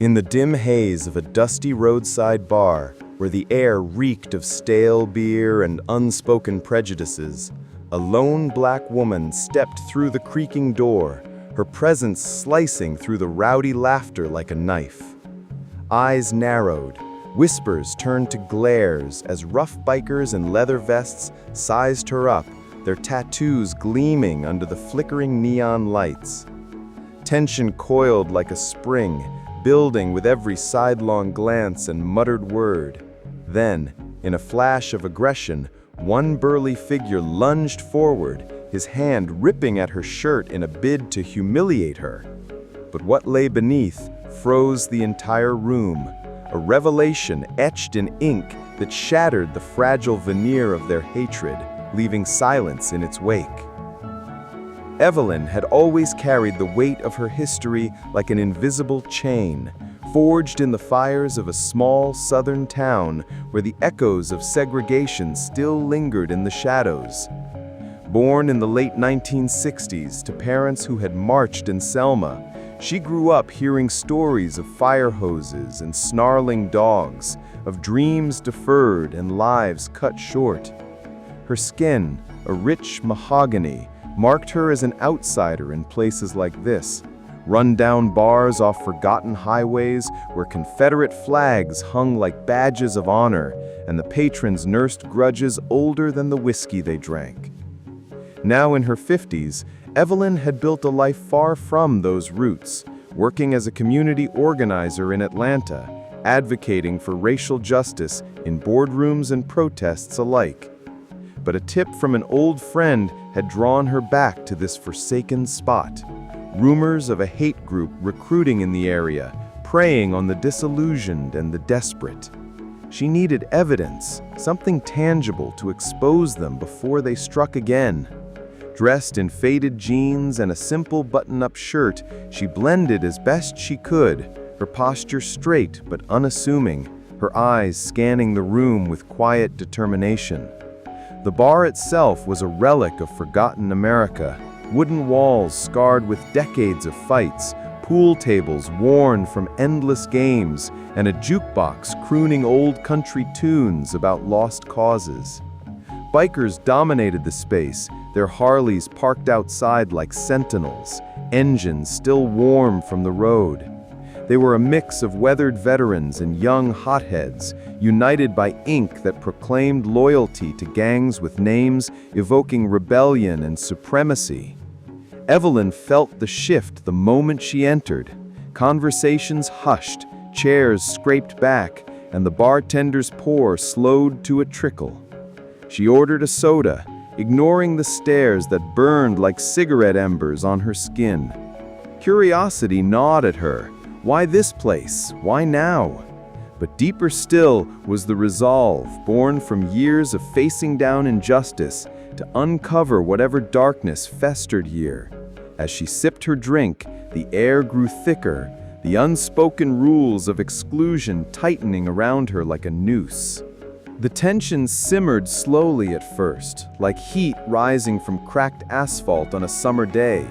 In the dim haze of a dusty roadside bar, where the air reeked of stale beer and unspoken prejudices, a lone black woman stepped through the creaking door, her presence slicing through the rowdy laughter like a knife. Eyes narrowed, whispers turned to glares as rough bikers in leather vests sized her up, their tattoos gleaming under the flickering neon lights. Tension coiled like a spring, building with every sidelong glance and muttered word. Then, in a flash of aggression, one burly figure lunged forward, his hand ripping at her shirt in a bid to humiliate her. But what lay beneath froze the entire room, a revelation etched in ink that shattered the fragile veneer of their hatred, leaving silence in its wake. Evelyn had always carried the weight of her history like an invisible chain, forged in the fires of a small southern town where the echoes of segregation still lingered in the shadows. Born in the late 1960s to parents who had marched in Selma, she grew up hearing stories of fire hoses and snarling dogs, of dreams deferred and lives cut short. Her skin, a rich mahogany, marked her as an outsider in places like this, run-down bars off forgotten highways where Confederate flags hung like badges of honor and the patrons nursed grudges older than the whiskey they drank. Now in her 50s, Evelyn had built a life far from those roots, working as a community organizer in Atlanta, advocating for racial justice in boardrooms and protests alike. But a tip from an old friend had drawn her back to this forsaken spot. Rumors of a hate group recruiting in the area, preying on the disillusioned and the desperate. She needed evidence, something tangible to expose them before they struck again. Dressed in faded jeans and a simple button-up shirt, she blended as best she could, her posture straight but unassuming, her eyes scanning the room with quiet determination. The bar itself was a relic of forgotten America, wooden walls scarred with decades of fights, pool tables worn from endless games, and a jukebox crooning old country tunes about lost causes. Bikers dominated the space, their Harleys parked outside like sentinels, engines still warm from the road. They were a mix of weathered veterans and young hotheads, united by ink that proclaimed loyalty to gangs with names evoking rebellion and supremacy. Evelyn felt the shift the moment she entered. Conversations hushed, chairs scraped back, and the bartender's pour slowed to a trickle. She ordered a soda, ignoring the stares that burned like cigarette embers on her skin. Curiosity gnawed at her. Why this place? Why now? But deeper still was the resolve, born from years of facing down injustice, to uncover whatever darkness festered here. As she sipped her drink, the air grew thicker, the unspoken rules of exclusion tightening around her like a noose. The tension simmered slowly at first, like heat rising from cracked asphalt on a summer day.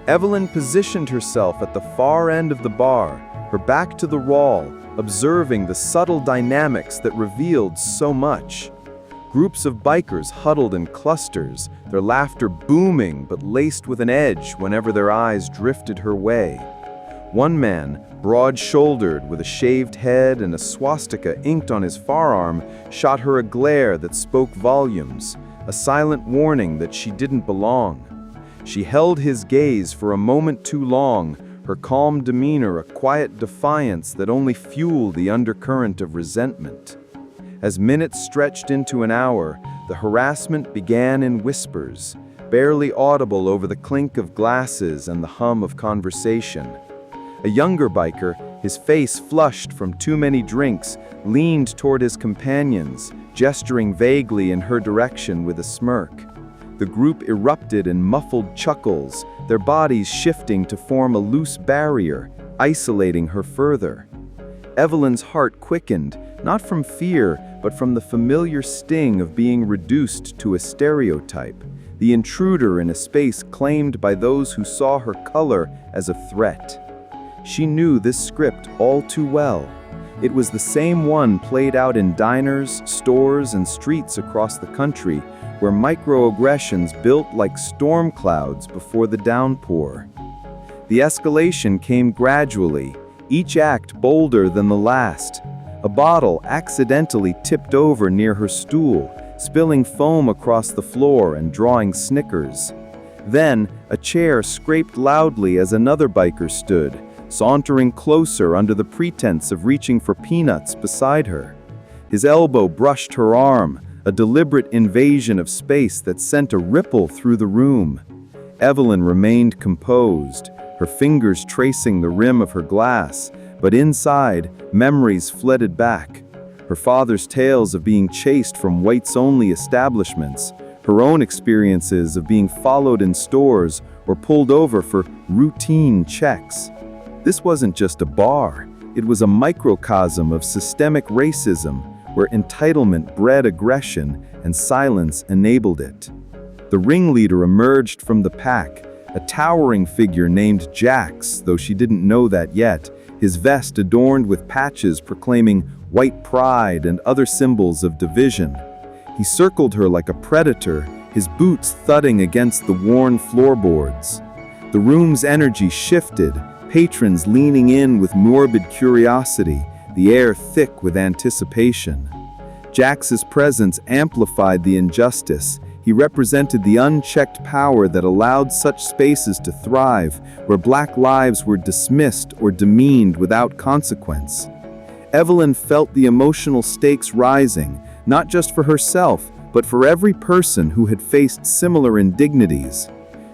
Evelyn positioned herself at the far end of the bar, her back to the wall, observing the subtle dynamics that revealed so much. Groups of bikers huddled in clusters, their laughter booming but laced with an edge whenever their eyes drifted her way. One man, broad-shouldered with a shaved head and a swastika inked on his forearm, shot her a glare that spoke volumes, a silent warning that she didn't belong. She held his gaze for a moment too long, her calm demeanor a quiet defiance that only fueled the undercurrent of resentment. As minutes stretched into an hour, the harassment began in whispers, barely audible over the clink of glasses and the hum of conversation. A younger biker, his face flushed from too many drinks, leaned toward his companions, gesturing vaguely in her direction with a smirk. The group erupted in muffled chuckles, their bodies shifting to form a loose barrier, isolating her further. Evelyn's heart quickened, not from fear, but from the familiar sting of being reduced to a stereotype, the intruder in a space claimed by those who saw her color as a threat. She knew this script all too well. It was the same one played out in diners, stores, and streets across the country, where microaggressions built like storm clouds before the downpour. The escalation came gradually, each act bolder than the last. A bottle accidentally tipped over near her stool, spilling foam across the floor and drawing snickers. Then, a chair scraped loudly as another biker stood, sauntering closer under the pretense of reaching for peanuts beside her. His elbow brushed her arm, a deliberate invasion of space that sent a ripple through the room. Evelyn remained composed, her fingers tracing the rim of her glass, but inside, memories flooded back. Her father's tales of being chased from whites-only establishments, her own experiences of being followed in stores or pulled over for routine checks. This wasn't just a bar, it was a microcosm of systemic racism where entitlement bred aggression and silence enabled it. The ringleader emerged from the pack, a towering figure named Jax, though she didn't know that yet, his vest adorned with patches proclaiming white pride and other symbols of division. He circled her like a predator, his boots thudding against the worn floorboards. The room's energy shifted, patrons leaning in with morbid curiosity, the air thick with anticipation. Jax's presence amplified the injustice. He represented the unchecked power that allowed such spaces to thrive, where Black lives were dismissed or demeaned without consequence. Evelyn felt the emotional stakes rising, not just for herself, but for every person who had faced similar indignities.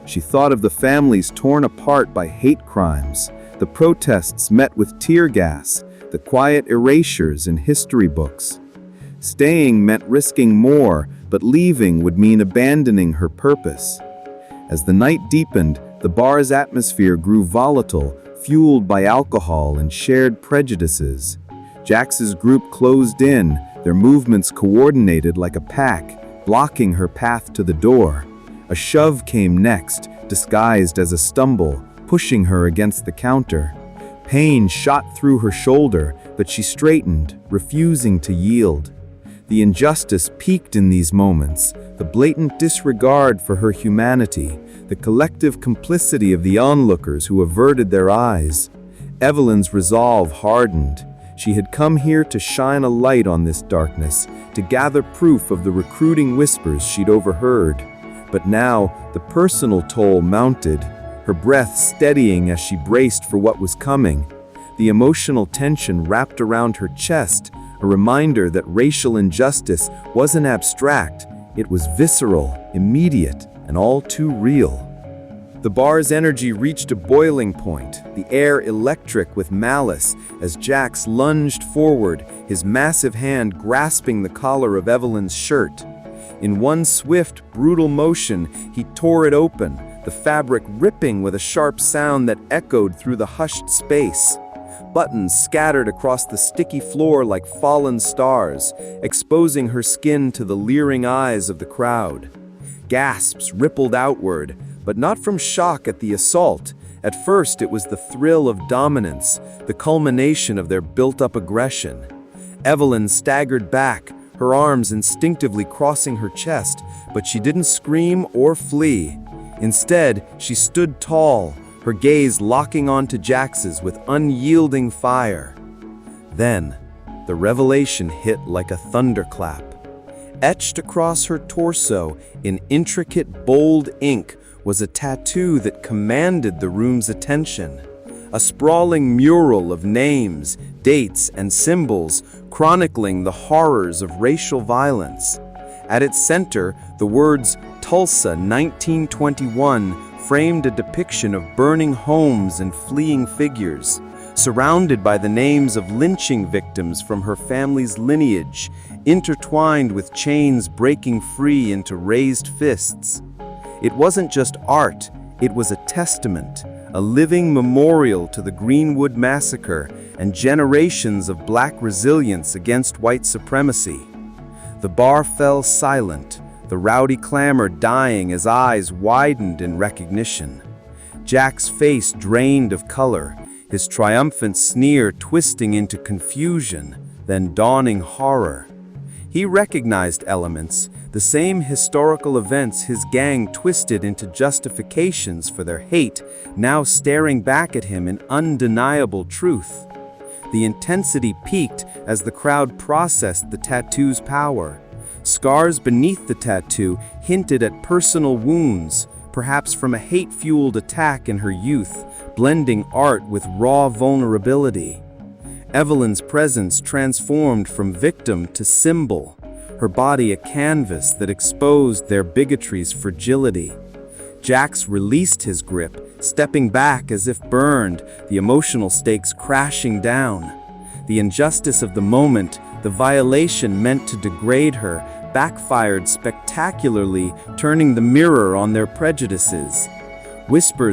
She thought of the families torn apart by hate crimes, the protests met with tear gas, the quiet erasures in history books. Staying meant risking more, but leaving would mean abandoning her purpose. As the night deepened, the bar's atmosphere grew volatile, fueled by alcohol and shared prejudices. Jax's group closed in, their movements coordinated like a pack, blocking her path to the door. A shove came next, disguised as a stumble, pushing her against the counter. Pain shot through her shoulder, but she straightened, refusing to yield. The injustice peaked in these moments, the blatant disregard for her humanity, the collective complicity of the onlookers who averted their eyes. Evelyn's resolve hardened. She had come here to shine a light on this darkness, to gather proof of the recruiting whispers she'd overheard. But now, the personal toll mounted, her breath steadying as she braced for what was coming. The emotional tension wrapped around her chest, a reminder that racial injustice wasn't abstract, it was visceral, immediate, and all too real. The bar's energy reached a boiling point, the air electric with malice, as Jax lunged forward, his massive hand grasping the collar of Evelyn's shirt. In one swift, brutal motion, he tore it open, the fabric ripping with a sharp sound that echoed through the hushed space. Buttons scattered across the sticky floor like fallen stars, exposing her skin to the leering eyes of the crowd. Gasps rippled outward, but not from shock at the assault. At first, it was the thrill of dominance, the culmination of their built-up aggression. Evelyn staggered back, her arms instinctively crossing her chest, but she didn't scream or flee. Instead, she stood tall, her gaze locking onto Jax's with unyielding fire. Then, the revelation hit like a thunderclap. Etched across her torso in intricate, bold ink was a tattoo that commanded the room's attention. A sprawling mural of names, dates, and symbols chronicling the horrors of racial violence. At its center, the words Tulsa 1921 framed a depiction of burning homes and fleeing figures, surrounded by the names of lynching victims from her family's lineage, intertwined with chains breaking free into raised fists. It wasn't just art, it was a testament, a living memorial to the Greenwood Massacre and generations of Black resilience against white supremacy. The bar fell silent, the rowdy clamor dying as eyes widened in recognition. Jack's face drained of color, his triumphant sneer twisting into confusion, then dawning horror. He recognized elements, the same historical events his gang twisted into justifications for their hate, now staring back at him in undeniable truth. The intensity peaked as the crowd processed the tattoo's power. Scars beneath the tattoo hinted at personal wounds, perhaps from a hate-fueled attack in her youth, blending art with raw vulnerability. Evelyn's presence transformed from victim to symbol, her body a canvas that exposed their bigotry's fragility. Jax released his grip, stepping back as if burned, the emotional stakes crashing down. The injustice of the moment, the violation meant to degrade her, backfired spectacularly, turning the mirror on their prejudices. Whispers